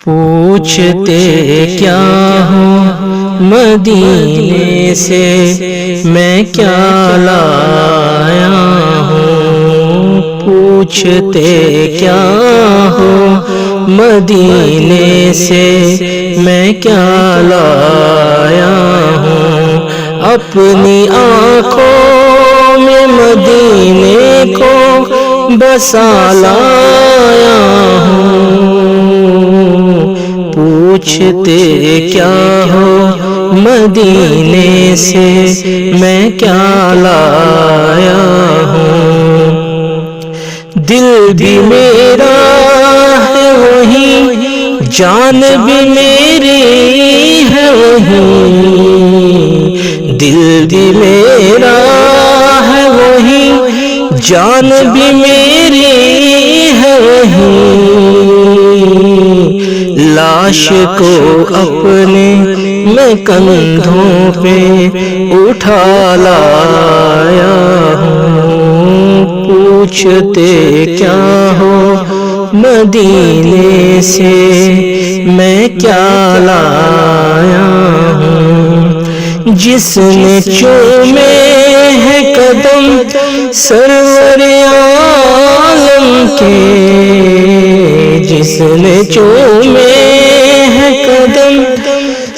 پوچھتے کیا ہو مدینے سے میں کیا لایا ہوں، پوچھتے کیا ہو مدینے سے میں کیا لایا ہوں، اپنی آنکھوں میں مدینے کو بسا لایا ہوں، پوچھتے کیا ہو مدینے سے میں کیا لایا ہوں، دل بھی میرا ہے وہی، جان بھی میری ہے وہی، دل بھی میرا ہے وہی، جان بھی میری ہے وہی، لاش کو اپنے میں کندھوں پہ اٹھا لایا ہوں، پوچھتے کیا ہو مدینے سے میں کیا لایا ہوں، جس نے چومے ہیں قدم سرور عالم کے، جس نے چومے ہیں قدم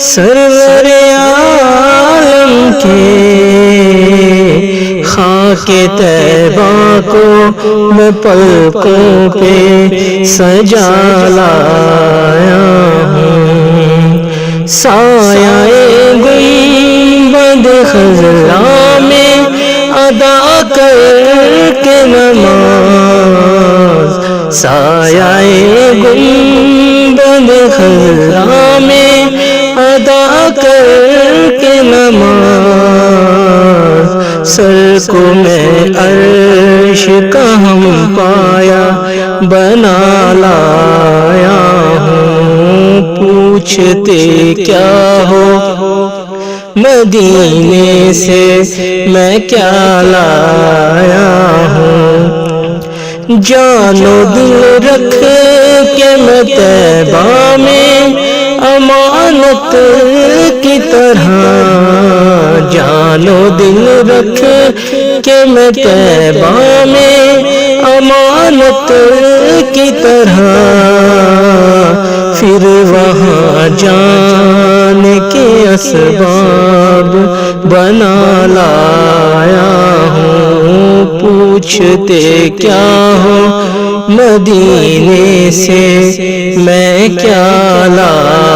سرور عالم کے، خاک طیبہ کو میں پلکوں پہ سجا لایا ہوں، سایہ گنبد خضرا میں ادا کر کے نماز، سایہ گنبد خضرا میں ادا کر کے نماز، سر کو میں عرش کا ہم پایا بنا لایا ہوں، پوچھتے کیا ہو مدینے سے میں کیا لایا ہوں، جان و دل رکھ کے میں طیبہ میں امانت کی طرح، جان و دل رکھ کے میں طیبہ میں امانت کی طرح، پھر وہاں جان کے اسباب بنا لایا ہوں، پوچھتے کیا ہو مدینے سے میں کیا لایا